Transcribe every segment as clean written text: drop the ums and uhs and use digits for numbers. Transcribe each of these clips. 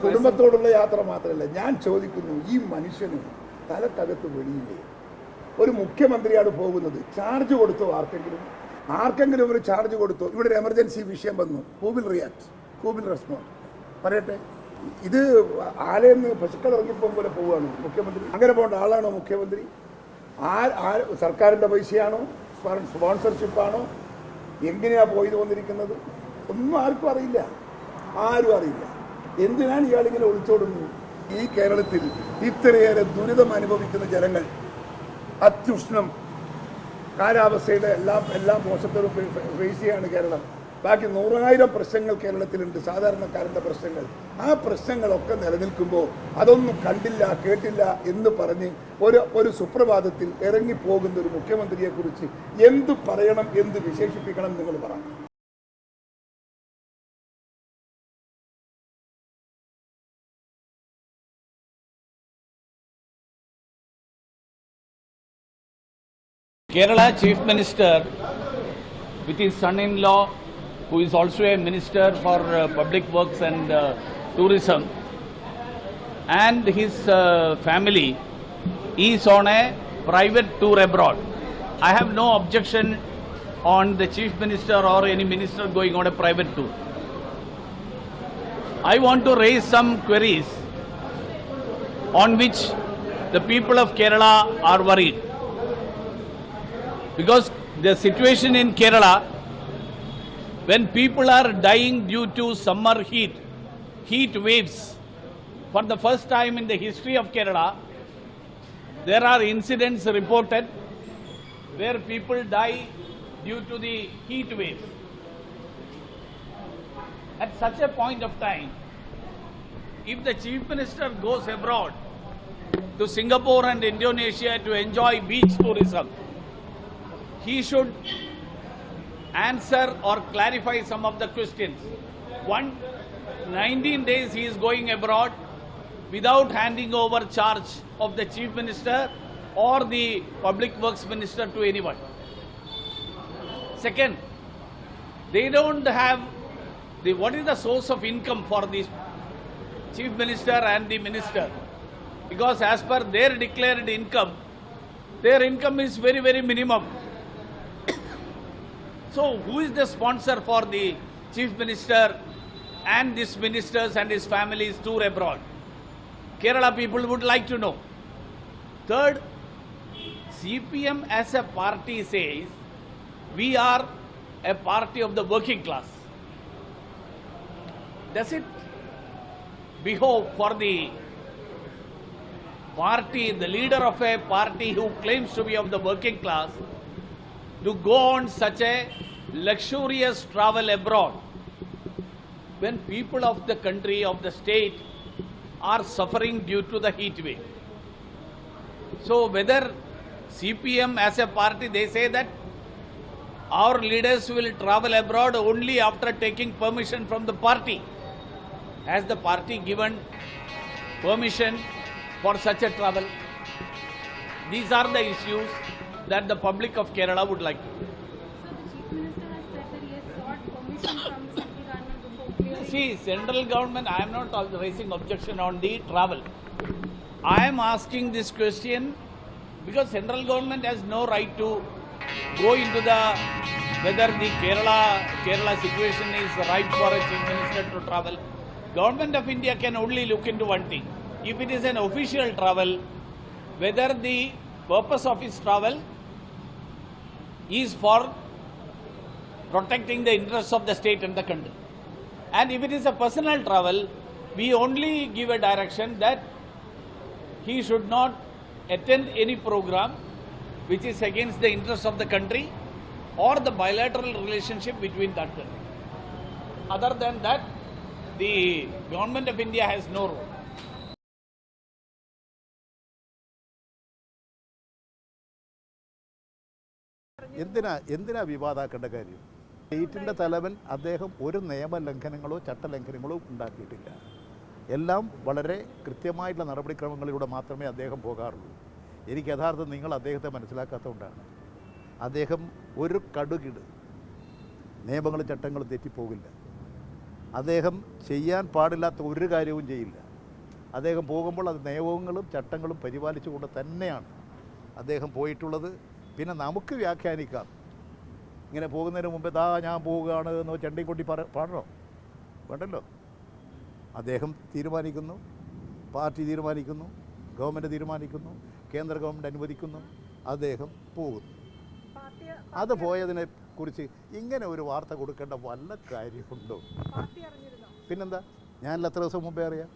കുടുംബത്തോടുള്ള യാത്ര മാത്രമല്ല, ഞാൻ ചോദിക്കുന്നു, ഈ മനുഷ്യന് തലക്കകത്ത് വെളിയില്ലേ? ഒരു മുഖ്യമന്ത്രിയാണ് പോകുന്നത്, ചാർജ് കൊടുത്തോ? ആർക്കെങ്കിലും ഒരു ചാർജ് കൊടുത്തോ? ഇവിടെ ഒരു എമർജൻസി വിഷയം വന്നു, who will react, who will respond? പറയട്ടെ, ഇത് ആലയെന്ന് പശുക്കൾ ഇറങ്ങിപ്പോകും പോലെ പോവുകയാണ് മുഖ്യമന്ത്രി. അങ്ങനെ പോകേണ്ട ആളാണോ മുഖ്യമന്ത്രി? സർക്കാരിൻ്റെ പൈസയാണോ, സ്പോൺസർഷിപ്പാണോ, എങ്ങനെയാണ് പോയത് വന്നിരിക്കുന്നത്? ഒന്നും ആർക്കും അറിയില്ല, ആരും അറിയില്ല. എന്തിനാണ് ഇയാളിങ്ങനെ ഒളിച്ചോടുന്നത്? ഈ കേരളത്തിൽ ഇത്രയേറെ ദുരിതം അനുഭവിക്കുന്ന ജനങ്ങൾ, അത്യുഷ്ണം, കാലാവസ്ഥയുടെ എല്ലാ മോശത്തോടും ഫേസ് ചെയ്യാണ് കേരളം. ബാക്കി 100,000 പ്രശ്നങ്ങൾ കേരളത്തിലുണ്ട്, സാധാരണക്കാരൻ്റെ പ്രശ്നങ്ങൾ. ആ പ്രശ്നങ്ങളൊക്കെ നിലനിൽക്കുമ്പോൾ അതൊന്നും കണ്ടില്ല കേട്ടില്ല എന്ന് പറഞ്ഞ് ഒരു സുപ്രഭാതത്തിൽ ഇറങ്ങിപ്പോകുന്ന ഒരു മുഖ്യമന്ത്രിയെക്കുറിച്ച് എന്ത് പറയണം, എന്ത് വിശേഷിപ്പിക്കണം നിങ്ങൾ പറ. Kerala Chief Minister, with his son-in-law, who is also a minister for public works and tourism, and his family is on a private tour abroad. I have no objection on the Chief Minister or any minister going on a private tour. I want to raise some queries on which the people of Kerala are worried. Because the situation in Kerala, when people are dying due to summer heat waves, for the first time in the history of Kerala, there are incidents reported where people die due to the heat waves. At such a point of time, if the Chief Minister goes abroad to Singapore and Indonesia to enjoy beach tourism, he should answer or clarify some of the questions. 19 days he is going abroad without handing over charge of the Chief Minister or the Public Works Minister to anyone. Second, they don't have what is the source of income for the Chief Minister and the Minister? Because as per their declared income, their income is very, very minimum. So who is the sponsor for the Chief Minister and these ministers and his families tour abroad? Kerala people would like to know. Third, CPM as a party says we are a party of the working class. Does it behove for the party, the leader of a party who claims to be of the working class, to go on such a luxurious travel abroad when people of the country, of the state, are suffering due to the heat wave? So whether CPM as a party, they say that our leaders will travel abroad only after taking permission from the party. Has the party given permission for such a travel? These are the issues that the public of Kerala would like to know. See, central government, I am not raising objection on the travel. I am asking this question because central government has no right to go into whether the Kerala situation is right for a Chief Minister to travel. Government of India can only look into one thing. If it is an official travel, whether the purpose of his travel is for protecting the interests of the state and the country. And if it is a personal travel, we only give a direction that he should not attend any program which is against the interests of the country or the bilateral relationship between that country. Other than that, the government of India has no role. എന്തിനാ വിവാദമാക്കേണ്ട കാര്യം? സ്റ്റേറ്റിൻ്റെ തലവൻ അദ്ദേഹം ഒരു നിയമലംഘനങ്ങളോ ചട്ടലംഘനങ്ങളോ ഉണ്ടാക്കിയിട്ടില്ല. എല്ലാം വളരെ കൃത്യമായിട്ടുള്ള നടപടിക്രമങ്ങളിലൂടെ മാത്രമേ അദ്ദേഹം പോകാറുള്ളൂ. എനിക്ക് യഥാർത്ഥം നിങ്ങൾ അദ്ദേഹത്തെ മനസ്സിലാക്കാത്തതുകൊണ്ടാണ്. അദ്ദേഹം ഒരു കടുകിട് നിയമങ്ങളും ചട്ടങ്ങളും തെറ്റിപ്പോകില്ല. അദ്ദേഹം ചെയ്യാൻ പാടില്ലാത്ത ഒരു കാര്യവും ചെയ്യില്ല. അദ്ദേഹം പോകുമ്പോൾ അത് നിയമങ്ങളും ചട്ടങ്ങളും പരിപാലിച്ചുകൊണ്ട് തന്നെയാണ് അദ്ദേഹം പോയിട്ടുള്ളത്. പിന്നെ നമുക്ക് വ്യാഖ്യാനിക്കാം, ഇങ്ങനെ പോകുന്നതിന് മുമ്പേ ഞാൻ പോവുകയാണ് എന്ന് ചണ്ടിക്കൊട്ടി പാടണോ? വേണ്ടല്ലോ. അദ്ദേഹം തീരുമാനിക്കുന്നു, പാർട്ടി തീരുമാനിക്കുന്നു, ഗവൺമെൻറ് തീരുമാനിക്കുന്നു, കേന്ദ്ര ഗവൺമെൻറ് അനുവദിക്കുന്നു, അദ്ദേഹം പോകുന്നു. അത് പോയതിനെ കുറിച്ച് ഇങ്ങനെ ഒരു വാർത്ത കൊടുക്കേണ്ട വല്ല കാര്യമുണ്ടോ? പിന്നെന്താ, ഞാനല്ല എത്ര ദിവസം മുമ്പേ അറിയാം,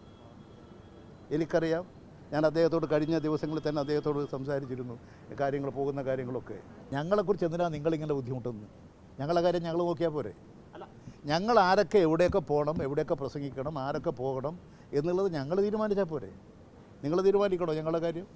എനിക്കറിയാം. ഞാൻ അദ്ദേഹത്തോട് കഴിഞ്ഞ ദിവസങ്ങളിൽ തന്നെ അദ്ദേഹത്തോട് സംസാരിച്ചിരുന്നു കാര്യങ്ങൾ, പോകുന്ന കാര്യങ്ങളൊക്കെ. ഞങ്ങളെക്കുറിച്ച് എന്തിനാണ് നിങ്ങളിങ്ങനെ ബുദ്ധിമുട്ടുന്നത്? ഞങ്ങളെ കാര്യം ഞങ്ങൾ നോക്കിയാൽ പോരെ? ഞങ്ങൾ ആരൊക്കെ എവിടെയൊക്കെ പോകണം, എവിടെയൊക്കെ പ്രസംഗിക്കണം, ആരൊക്കെ പോകണം എന്നുള്ളത് ഞങ്ങൾ തീരുമാനിച്ചാൽ പോരെ? നിങ്ങൾ തീരുമാനിക്കണോ ഞങ്ങളുടെ കാര്യം?